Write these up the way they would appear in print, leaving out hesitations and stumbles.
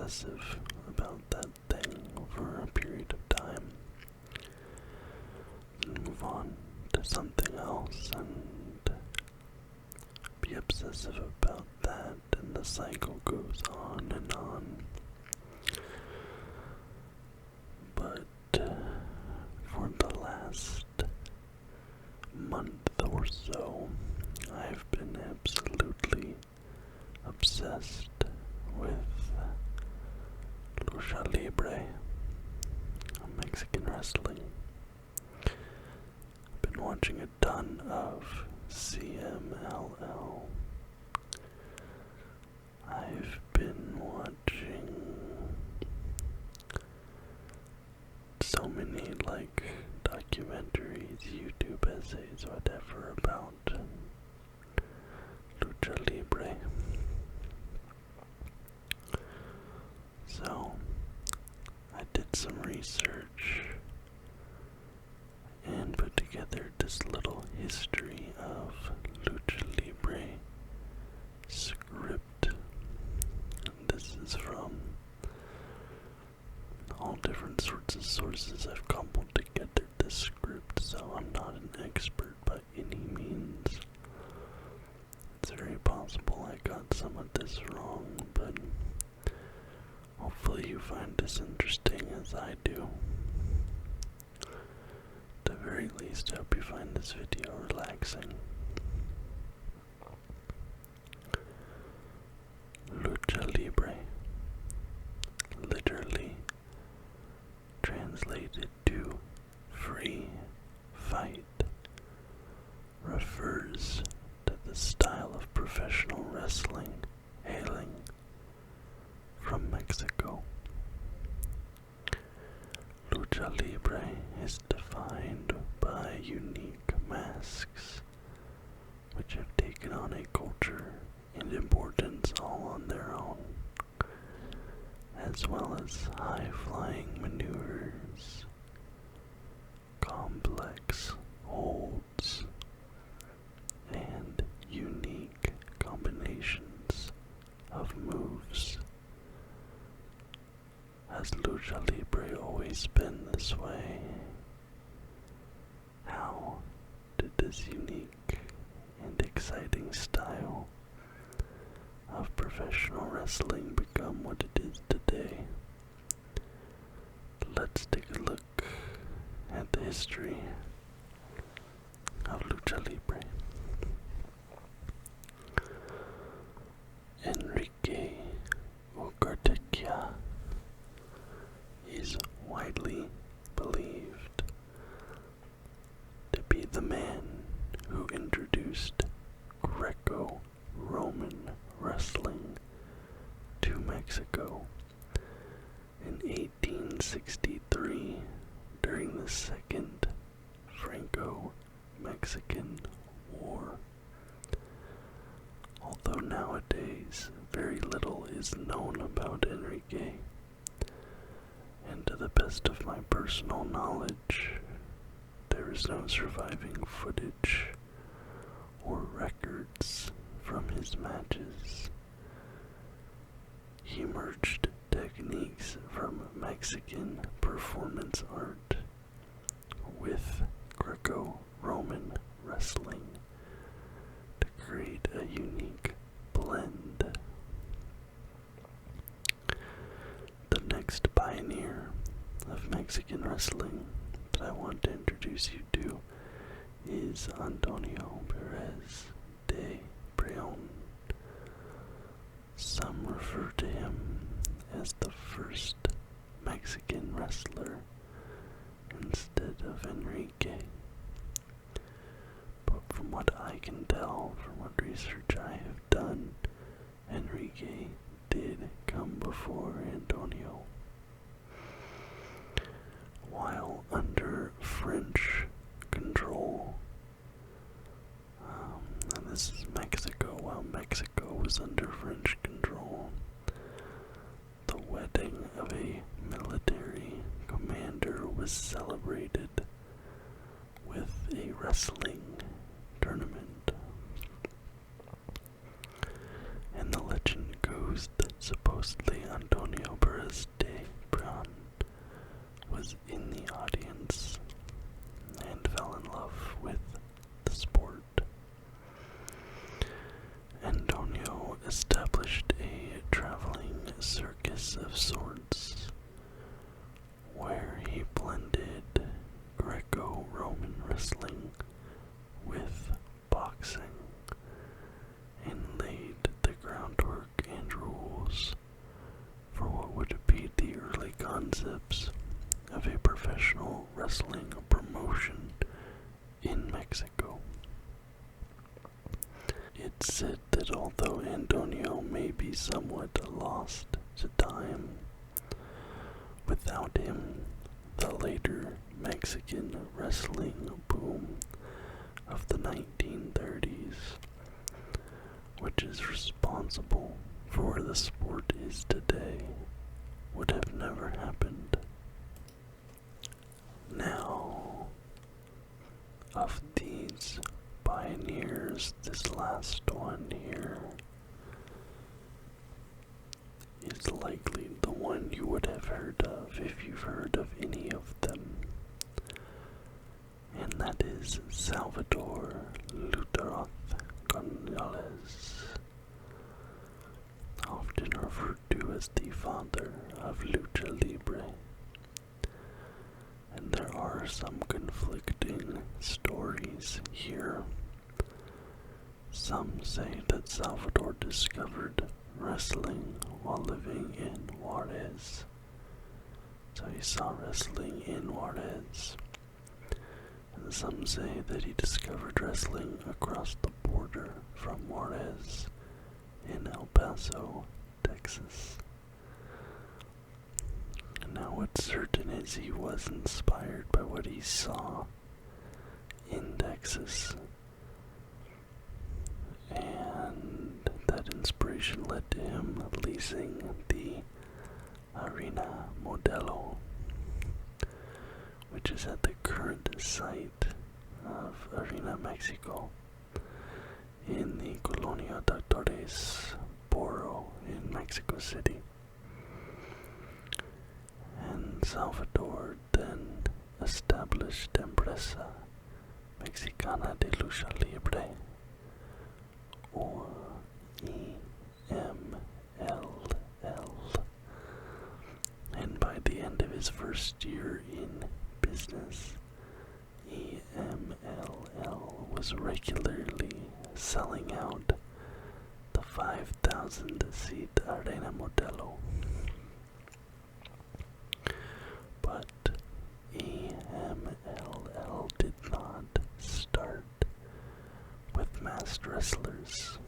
obsessive about that thing for a period of time, and move on to something else and be obsessive about that, and the cycle goes on and on. But for the last month or so, I've been absolutely obsessed with Lucha Libre, Mexican wrestling. I've been watching a ton of CMLL. I've been watching so many documentaries, YouTube essays, whatever, about Lucha Libre. So I did some research and put together this little history of Lucha Libre script. And this is from all different sorts of sources. I've cobbled together this script, so I'm not an expert by any means. It's very possible I got some of this wrong, but hopefully you find this interesting as I do. At the very least, I hope you find this video relaxing. Lucha Libre, literally translated to free fight, refers to the style of professional wrestling hailing from Mexico. Lucha Libre is defined by unique masks, which have taken on a culture and importance all on their own, as well as high-flying maneuvers, complex holds, and unique combinations of moves. Has Lucha Libre always been this way? How did this unique and exciting style of professional wrestling become what it is today? Let's take a look at the history of Lucha Libre. Enrique Ugartequia is widely believed to be the man who introduced Greco-Roman wrestling to Mexico in 1863 during the Second Franco-Mexican War. Although nowadays very little is known about Enrique, and to the best of my personal knowledge, there is no surviving footage or records from his matches. He merged techniques from Mexican performance art with Greco-Roman wrestling to create a unique blend. The next pioneer of Mexican wrestling that I want to introduce you to is Antonio Perez de Preon. Some refer to him as the first Mexican wrestler instead of Enrique. But from what I can tell, from what research I have done, Enrique did come before Antonio. While under French control, and this is Mexico, while Mexico was under French control, the wedding of a military commander was celebrated with a wrestling tournament. And the legend goes that supposedly Antonio wrestling promotion in Mexico. It's said that although Antonio may be somewhat lost to time, without him, the later Mexican wrestling boom of the 1930s, which is responsible for where the sport is today, would have never happened. Now, of these pioneers, this last one here is likely the one you would have heard of if you've heard of any of them, and that is Salvador Lutteroth Gonzalez, often referred to as the father of Lucha Libre. And there are some conflicting stories here. Some say that Salvador discovered wrestling while living in Juarez. So he saw wrestling in Juarez. And some say that he discovered wrestling across the border from Juarez in El Paso, Texas. Now what's certain is he was inspired by what he saw in Texas, and that inspiration led to him leasing the Arena Modelo, which is at the current site of Arena Mexico in the Colonia Doctores borough in Mexico City. And Salvador then established Empresa Mexicana de Lucha Libre, or EMLL. And by the end of his first year in business, EMLL was regularly selling out the 5,000-seat Arena Modelo. But EMLL did not start with masked wrestlers.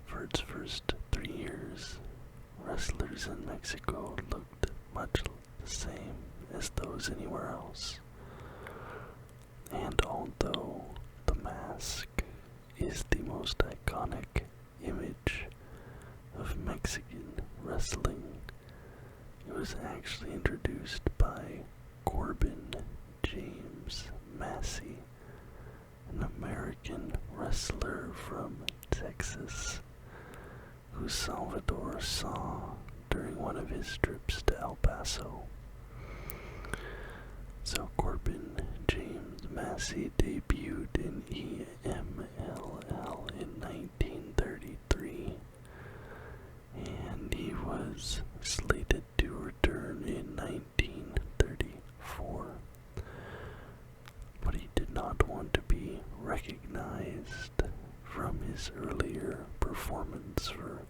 For its first 3 years, wrestlers in Mexico looked much the same as those anywhere else. And although the mask is the most iconic image of Mexican wrestling, it was actually introduced by Corbin James Massey, an American wrestler from Texas, who Salvador saw during one of his trips to El Paso. So Corbin James Massey debuted in EMLL in 1933, and he was slated to return in 1934, but he did not want to be recognized from his earlier performance for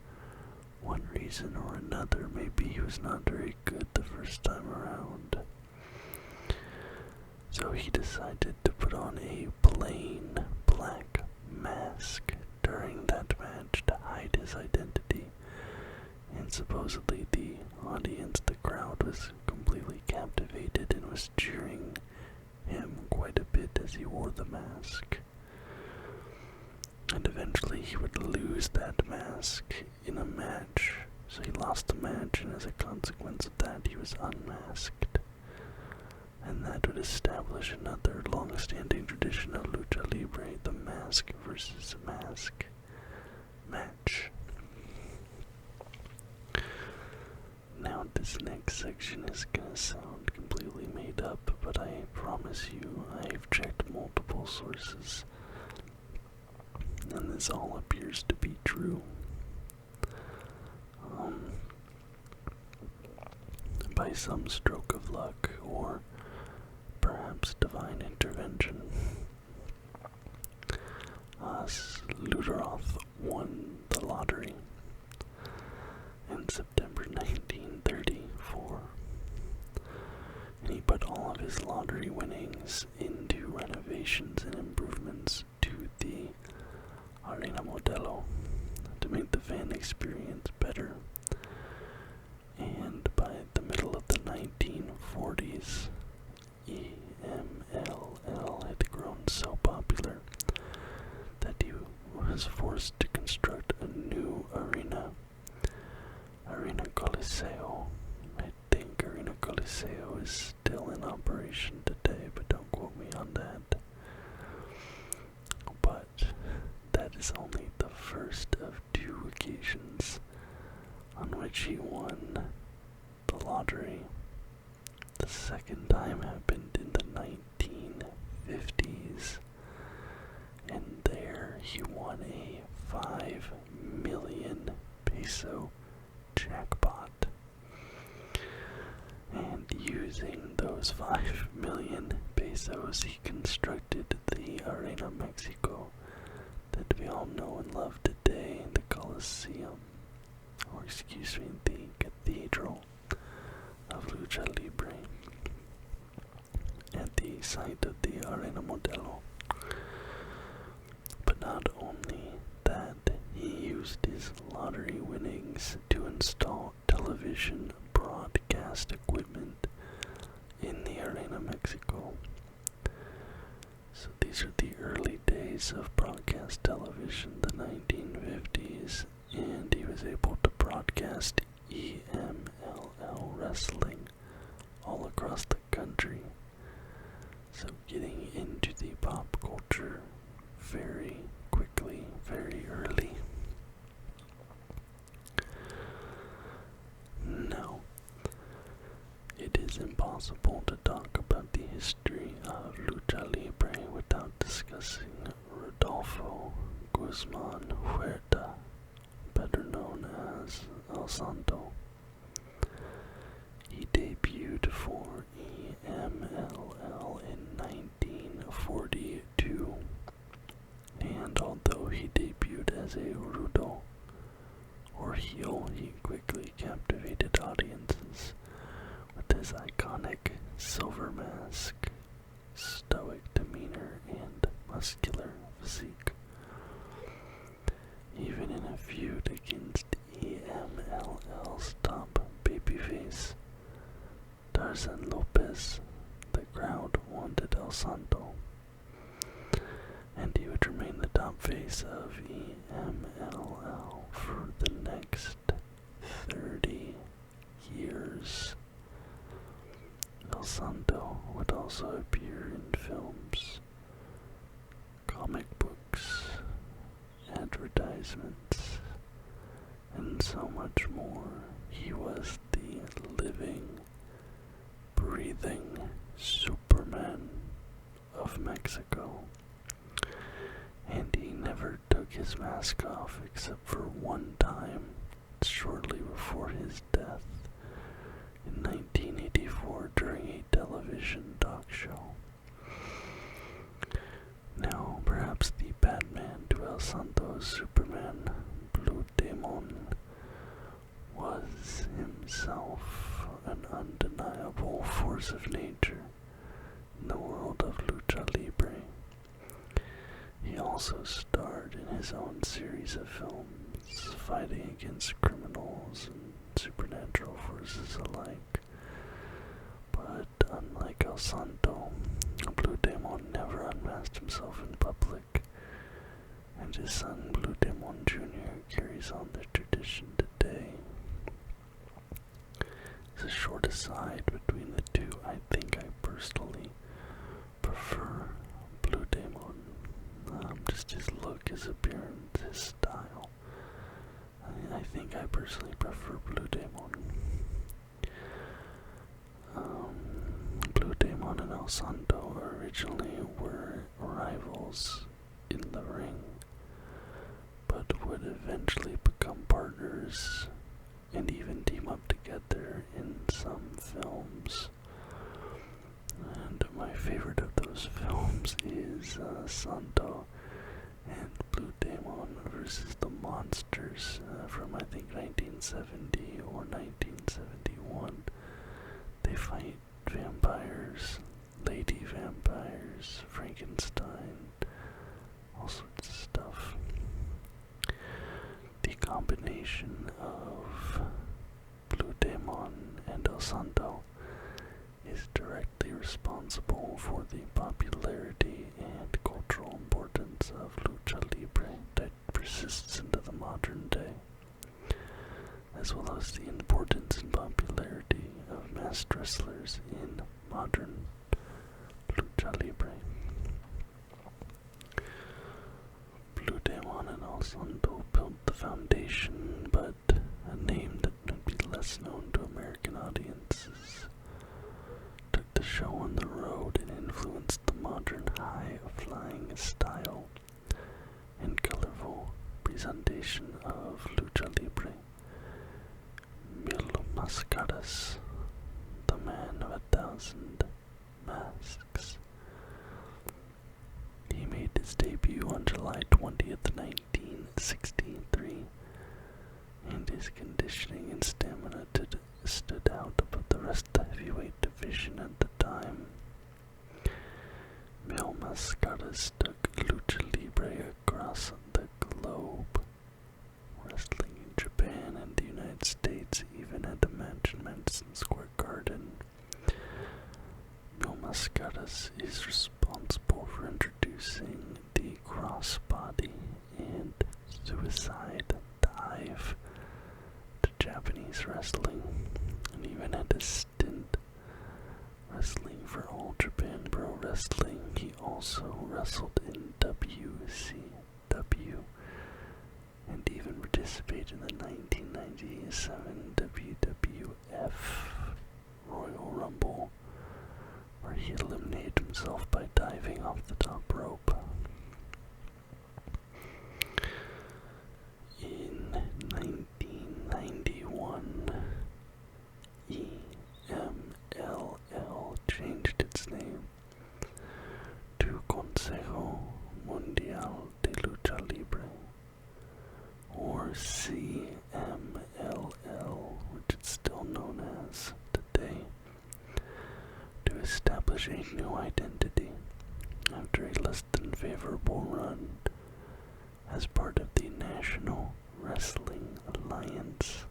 one reason or another. Maybe he was not very good the first time around. So he decided to put on a plain black mask during that match to hide his identity. And supposedly the audience, the crowd, was completely captivated and was cheering him quite a bit as he wore the mask. And eventually he would lose that mask in a match. So he lost the match, and as a consequence of that, he was unmasked. And that would establish another long-standing tradition of Lucha Libre, the mask versus mask match. Now this next section is gonna sound completely made up, but I promise you I've checked multiple sources, and this all appears to be true. By some stroke of luck, or perhaps divine intervention, Lutteroth won the lottery in September 1934, and he put all his lottery winnings into renovations and improvements to the Arena Modelo to make the fan experience better. And by the middle of the 1940s, EMLL had grown so popular that he was forced to construct a new arena, Arena Coliseo. I think Arena Coliseo is still in operation today, but don't quote me on that. But that is only the first of two occasions on which he won the lottery. The second time happened in the 1950s, and there he won a 5 million peso jackpot. And using those 5 million pesos, he constructed the Arena Mexico that we all know and love today, the Coliseum, or excuse me, the Cathedral of Lucha Libre, at the site of the Arena Modelo. But not only that, he used his lottery winnings to install television broadcast equipment in the Arena Mexico. So these are the early days of broadcast television, the 1950s, and he was able to broadcast EMLL wrestling all across the country. So getting into the pop culture very quickly, very early. Now, it is impossible to talk about the history of Lucha Libre without discussing Rodolfo Guzman Huerta, better known as El Santo. He debuted for EMLL in 1942, and although he debuted as a rudo, or heel, he quickly captivated audiences with his iconic silver mask, stoic demeanor, and muscular physique. Even in a feud against EMLL's top babyface, Tarzan Lopez, the crowd wanted El Santo, and he would remain the top face of EMLL for the next 30 years. El Santo would also appear in films, comic books, advertisements, and so much more. He was the living, breathing Superman of Mexico, and he never took his mask off except for one time, shortly before his death in 1984 during a television talk show. Now, perhaps the Batman to El Santo's Superman, Blue Demon, was himself an undeniable force of nature in the world of Lucha Libre. He also starred in his own series of films, fighting against criminals and supernatural forces alike. But unlike El Santo, Blue Demon never unmasked himself in public, and his son Blue Demon Jr. carries on the tradition today. As a short aside between the two, I think I personally prefer Blue Demon. Just his look, his appearance, his style. I think I personally prefer Blue Demon. Blue Demon and El Santo originally were rivals in the ring, but would eventually become partners and even team up together in some films. And my favorite of those films is Santo and Blue Demon versus the Monsters from I think 1970 or 1971. They fight vampires monsters, Frankenstein, all sorts of stuff. The combination of Blue Demon and El Santo is directly responsible for the popularity and cultural importance of Lucha Libre that persists into the modern day, as well as the importance and popularity of masked wrestlers in modern Lucha Libre. Blue Demon and El Santo built the foundation, but a name that would be less known to American audiences took the show on the road and influenced the modern high-flying style and colorful presentation of Lucha Libre. Mil Mascaras, the man of 1,000 masks. He made his debut on July 20th, 1963, and his conditioning and stamina stood out above the rest of the heavyweight division at the time. Mil Mascaras took Lucha Libre across the globe, wrestling in Japan and the United States, even at a match in Madison Square Garden. Mil Mascaras is responsible for introducing the crossbody and suicide dive to Japanese wrestling, and even had a stint wrestling for All Japan Pro Wrestling. He also wrestled in WCW and even participated in the 1997 WWF Royal Rumble, where he eliminated himself by diving off the top rope. In 1991, EMLL changed its name to Consejo Mundial de Lucha Libre, or CMLL, which it's still known as today, to establish a new identity after a less than favorable run as part of the National Wrestling Alliance.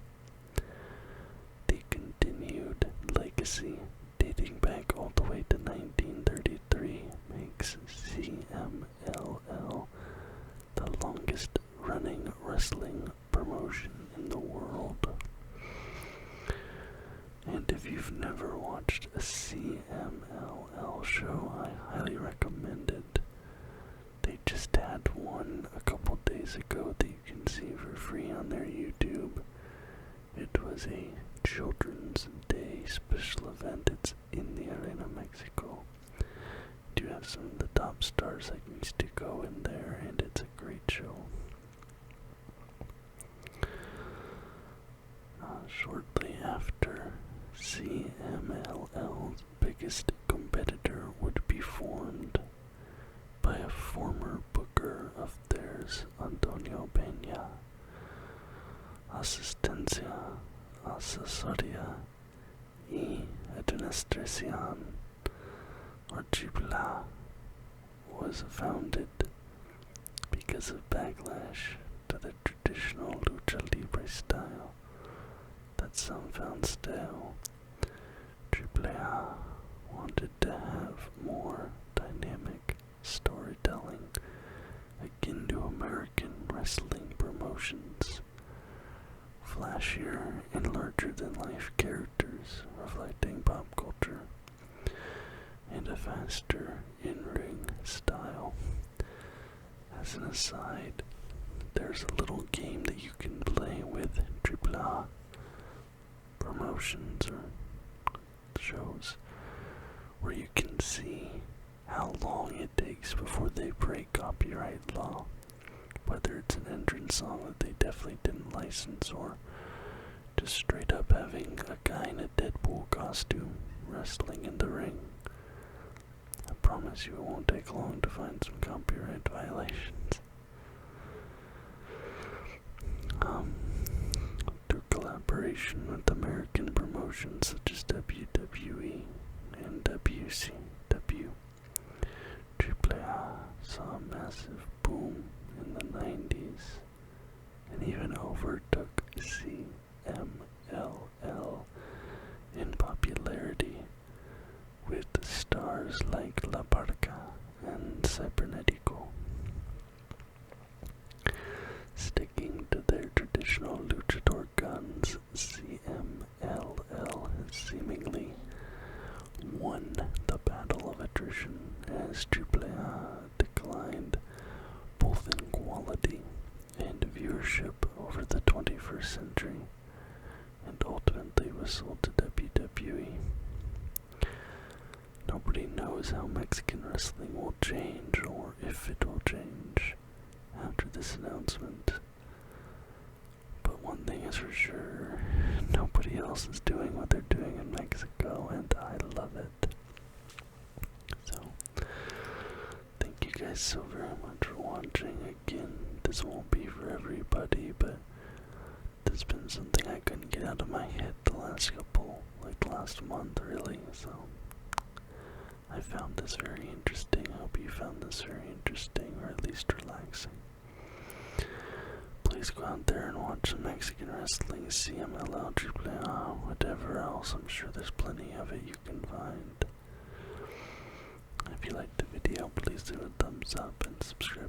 The continued legacy, dating back all the way to 1933, makes CMLL the longest running wrestling promotion in the world. And if you've never watched a CMLL show, I highly recommend it. They just had one a couple days ago that you can see for free on their YouTube. It was a Children's Day special event. It's in the Arena, Mexico. You have some of the top stars that used to go in there, and it's a great show. Shortly after, CMLL's biggest competitor would be formed by a former booker of theirs, Antonio Peña. Asistencia, asesoría y administración, or AAA, was founded because of backlash to the traditional Lucha Libre style that some found stale. AAA wanted to have more dynamic storytelling akin to American wrestling promotions, flashier and larger-than-life characters reflecting pop culture, and a faster in-ring style. As an aside, there's a little game that you can play with AAA promotions or shows where you can see how long it takes before they break copyright law, whether it's an entrance song that they definitely didn't license, or just straight up having a guy in a Deadpool costume wrestling in the ring. I promise you it won't take long to find some copyright violations. Through collaboration with American promotions such as WWE and WCW, knows how Mexican wrestling will change, or if it will change after this announcement. But one thing is for sure, nobody else is doing what they're doing in Mexico, and I love it. So, thank you guys so very much for watching. Again, this won't be for everybody, but this has been something I couldn't get out of my head the last month really, so I found this very interesting. I hope you found this very interesting, or at least relaxing. Please go out there and watch some Mexican wrestling, CMLL, AAA, whatever else. I'm sure there's plenty of it you can find. If you liked the video, please do a thumbs up and subscribe